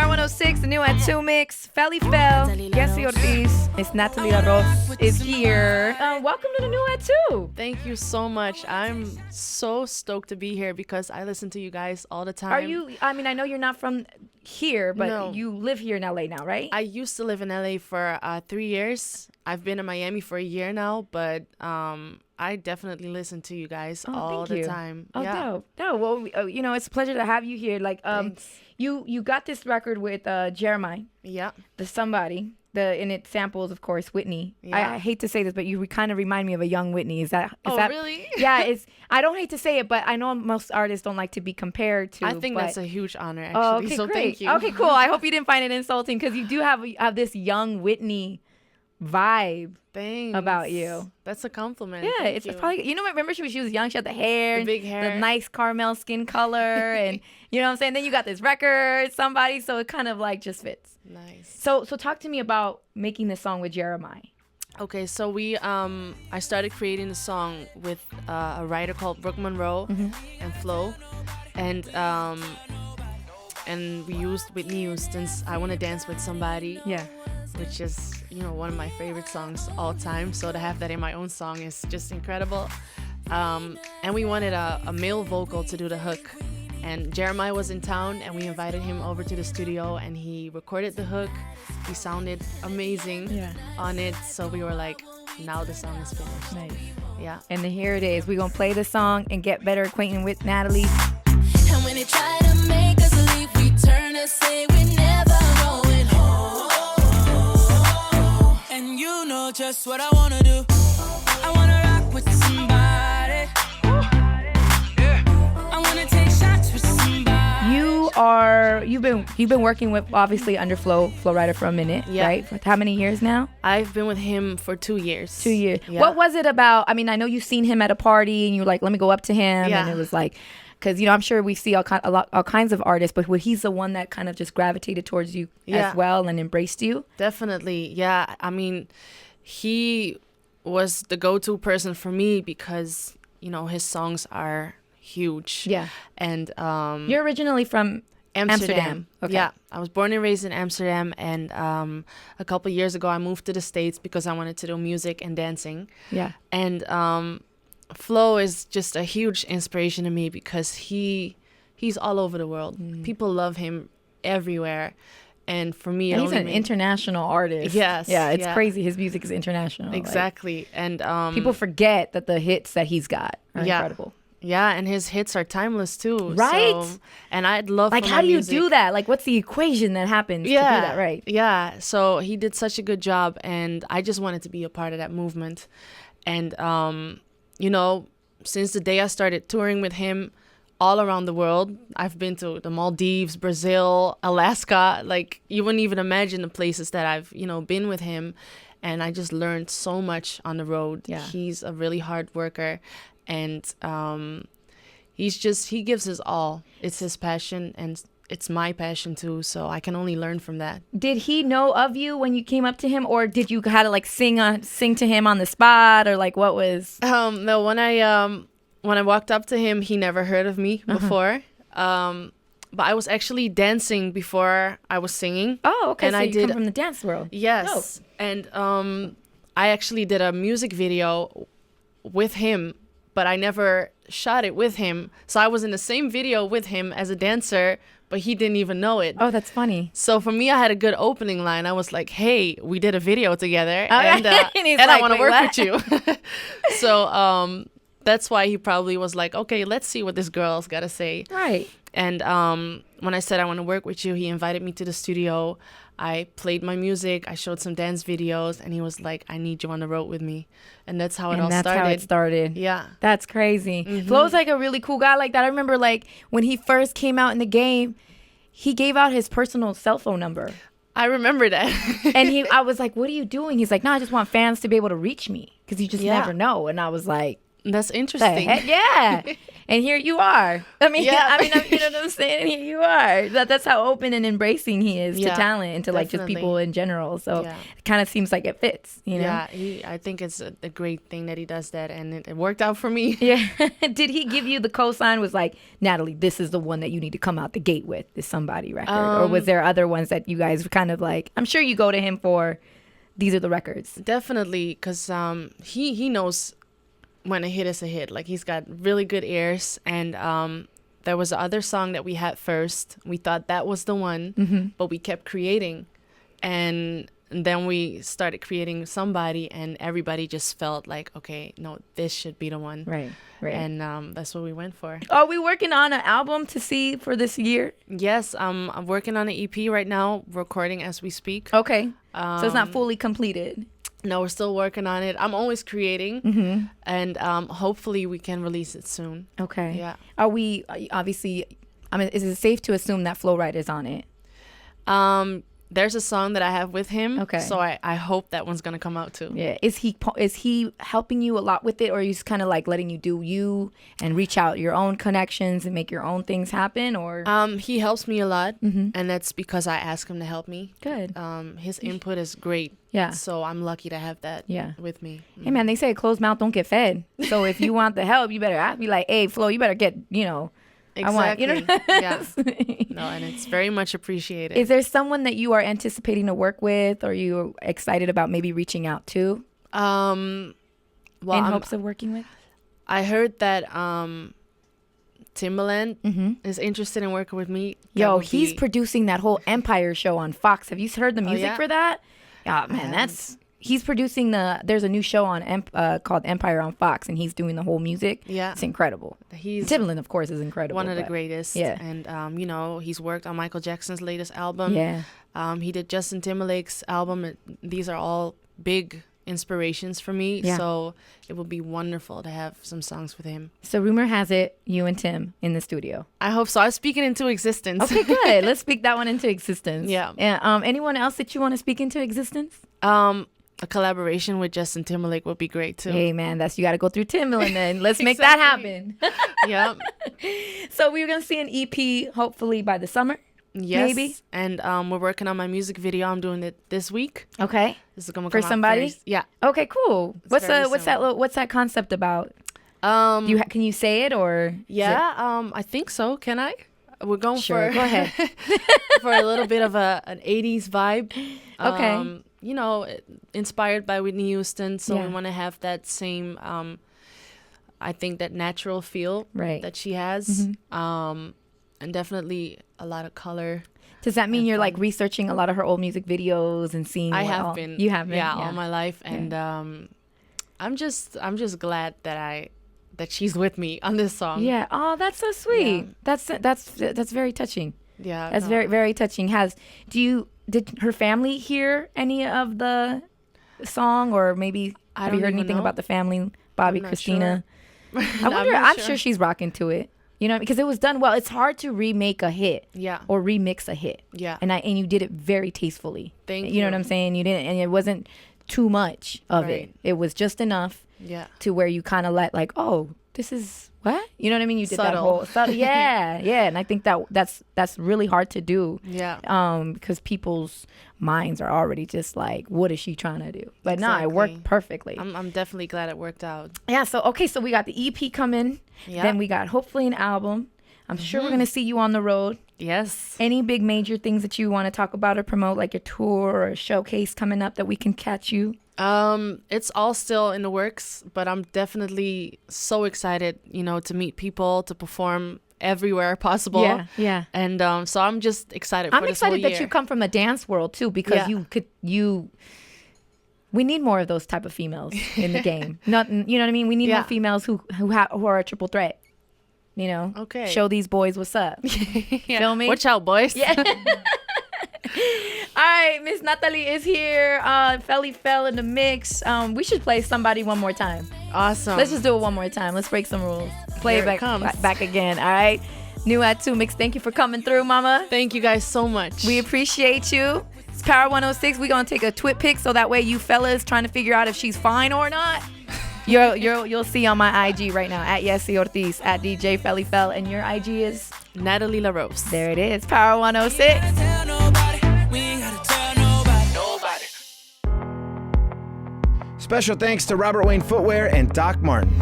Star 106, the new at 2 mix. Felli, Yesi, Ortiz. It's Natalie La Rose is here. Welcome to the new at 2. Thank you so much. I'm so stoked to be here because I listen to you guys all the time. Are you, I mean, I know you're not from here, but No. you live here in LA now, right? I used to live in LA for 3 years. I've been in Miami for a year now, but I definitely listen to you guys all the time. Oh, yeah. dope. No, well, it's a pleasure to have you here. Like, Thanks. you got this record with Jeremih, Yeah. the somebody. And it samples, of course, Whitney. Yeah. I hate to say this, but you kind of remind me of a young Whitney. Is that Really? Yeah, I don't hate to say it, but I know most artists don't like to be compared to. I think but, that's a huge honor, actually. oh, okay, so great. thank you. Okay, cool. I hope you didn't find it insulting because you do have this young Whitney vibe Thanks. about you. That's a compliment. Yeah, Thank it's you. probably, remember she was young, she had the hair, The big hair. the nice caramel skin color, and you know what I'm saying? Then you got this record, somebody, so it kind of like just fits. Nice. So talk to me about making this song with Jeremih. Okay, so I started creating the song with a writer called Brooke Monroe and Flo, and we used Whitney Houston's "I Wanna Dance with Somebody," Yeah. which is one of my favorite songs all time. So to have that in my own song is just incredible. And we wanted a male vocal to do the hook. And Jeremih was in town, and we invited him over to the studio, and he recorded the hook. He sounded amazing on it. So we were like, now the song is finished. Nice. Yeah. And then here it is. We're going to play the song and get better acquainted with Natalie. And when they try to make us leave, we turn and say we're never going home. And you know just what I want to do. I want to rock with somebody. I want to take shots with somebody. You've been working with, obviously, under Flo Rida for a minute, right? For how many years now? I've been with him for 2 years. 2 years. Yeah. What was it about? I mean, I know you've seen him at a party and you were like, let me go up to him. Yeah. And it was like, because, I'm sure we see all kinds of artists, but he's the one that kind of just gravitated towards you as well and embraced you. Definitely. Yeah. I mean, he was the go-to person for me because, his songs are huge. Yeah. And You're originally from Amsterdam. Okay. Yeah. I was born and raised in Amsterdam, and a couple years ago I moved to the States because I wanted to do music and dancing. Yeah. And Flo is just a huge inspiration to me because he's all over the world. People love him everywhere. And for me, And he's an international artist. Yes. Yeah, it's crazy. His music is international. Exactly. And people forget that the hits that he's got are incredible. Yeah, and his hits are timeless too. Right? So, and I'd love Like, for how my do you music. do that? Like, what's the equation that happens to do that, right? Yeah. So he did such a good job, and I just wanted to be a part of that movement. And since the day I started touring with him all around the world, I've been to the Maldives, Brazil, Alaska. Like, you wouldn't even imagine the places that I've, been with him. And I just learned so much on the road. Yeah. He's a really hard worker. And he gives his all. It's his passion, and it's my passion too. So I can only learn from that. Did he know of you when you came up to him, or did you had to like sing to him on the spot, or like what was? No, when I walked up to him, he never heard of me before. But I was actually dancing before I was singing. Oh, okay. And so I you did come from the dance world. Yes, and I actually did a music video with him, but I never shot it with him. So I was in the same video with him as a dancer, but he didn't even know it. Oh, that's funny. So for me, I had a good opening line. I was like, hey, we did a video together, And he's like, I want to "Wait, work what?" with you. So that's why he probably was like, okay, let's see what this girl's got to say. Right. And when I said I want to work with you, he invited me to the studio. I played my music. I showed some dance videos, and he was like, I need you on the road with me. And that's how it all started. That's how it started. Yeah. That's crazy. Flo's like a really cool guy like that. I remember like when he first came out in the game, he gave out his personal cell phone number. I remember that. And I was like, what are you doing? He's like, no, I just want fans to be able to reach me because you just never know. And I was like, That's the interesting. heck? Yeah. And here you are. I mean, Yeah. you know what I'm saying? Here you are. That's how open and embracing he is to Yeah, talent and to like just definitely. people in general. So Yeah. it kind of seems like it fits, you know? Yeah, I think it's a great thing that he does that, and it worked out for me. Yeah. Did he give you the cosign? Was like, Natalie, this is the one that you need to come out the gate with, this Somebody record? Or was there other ones that you guys were kind of like, I'm sure you go to him for, these are the records? Definitely, because he knows when a hit is a hit. Like, he's got really good ears, and there was the other song that we had first. We thought that was the one, but we kept creating, and then we started creating Somebody, and everybody just felt like, okay, no, this should be the one. Right. And that's what we went for. Are we working on an album to see for this year? Yes, I'm working on an EP right now, recording as we speak. Okay. So it's not fully completed. No, we're still working on it. I'm always creating, and hopefully we can release it soon. Okay. Yeah. Are we, obviously, I mean, is it safe to assume that Flo Rida is on it? There's a song that I have with him. Okay. So I hope that one's gonna come out too. Yeah. Is he helping you a lot with it, or he's kind of like letting you do you and reach out your own connections and make your own things happen, or? He helps me a lot, and that's because I ask him to help me. Good. His input is great. Yeah. So I'm lucky to have that. Yeah. With me. Hey man, they say closed mouth don't get fed. So if you want the help, you better be like, hey Flo, you better get, Exactly. I want, Yeah. No, and it's very much appreciated. Is there someone that you are anticipating to work with, or you excited about maybe reaching out to? Well, in hopes of working with? I heard that Timbaland is interested in working with me. Yo, he's producing that whole Empire show on Fox. Have you heard the music yeah? for that? Oh man, he's producing there's a new show on called Empire on Fox, and he's doing the whole music. Yeah. It's incredible. He's Timbaland, of course, is incredible. one of the but- greatest. Yeah. And he's worked on Michael Jackson's latest album. Yeah. He did Justin Timberlake's album. These are all big inspirations for me. Yeah. So it would be wonderful to have some songs with him. So rumor has it, you and Tim in the studio. I hope so. I speak it into existence. Okay, good. Let's speak that one into existence. Yeah. And anyone else that you want to speak into existence? A collaboration with Justin Timberlake would be great too. Hey man, you got to go through Timbaland then. Let's make that happen. Yeah. So we're gonna see an EP hopefully by the summer. Yes. Maybe. And we're working on my music video. I'm doing it this week. Okay. This is gonna For come out Somebody? first. Yeah. Okay, cool. What's very what's that concept about? Can you say it or? Yeah. I think so. Can I? We're going Sure. for Go ahead. for a little bit of an 80s vibe. Okay. Inspired by Whitney Houston, so Yeah. we want to have that same I think that natural feel Right. that she has. And definitely a lot of color. Does that mean you're like researching a lot of her old music videos and seeing? I what have all- been. You have been. Yeah, all my life, and I'm just glad that she's with me on this song. Yeah. Oh, that's so sweet. Yeah. That's very touching. Yeah. That's very, very touching. Did her family hear any of the song, or maybe I have you don't heard even anything know. about the family, Bobby, I'm not Christina? sure. I wonder. not I'm sure she's rocking to it. Because it was done well. It's hard to remake a hit. Yeah. Or remix a hit. Yeah. And you did it very tastefully. Thank You know what I'm saying? You didn't, and it wasn't too much of it. Right. It was just enough. Yeah. To where you kind of like, oh, this is what? You know what I mean? You did that Subtle. whole subtle. Yeah, yeah. And I think that's really hard to do. Yeah. Because people's minds are already just like, what is she trying to do? But no, it worked perfectly. I'm definitely glad it worked out. Yeah. So we got the EP coming. Yeah. Then we got hopefully an album. I'm sure we're gonna see you on the road. Yes. Any big major things that you want to talk about or promote, like a tour or a showcase coming up that we can catch you? It's all still in the works, but I'm definitely so excited, to meet people, to perform everywhere possible. Yeah, yeah. And so I'm just excited for I'm this whole excited year. that you come from the dance world too, because we need more of those type of females in the game. Not, you know what I mean? We need more females who are a triple threat. Okay. Show these boys what's up. Feel me? Watch out, boys. Yeah. All right, Miss Natalie is here. Felli fell in the mix. We should play Somebody one more time. Awesome. Let's just do it one more time. Let's break some rules. Play Here it it comes. back again. All right. New at 2 mix. Thank you for coming through, mama. Thank you guys so much. We appreciate you. It's Power 106. We're going to take a twit pic so that way you fellas trying to figure out if she's fine or not, You'll see on my IG right now at Yesi Ortiz, at DJ Felli Fel, and your IG is Natalie La Rose. there. It is Power 106. Tell nobody, we ain't gotta tell nobody. Special thanks to Robert Wayne Footwear and Doc Martin.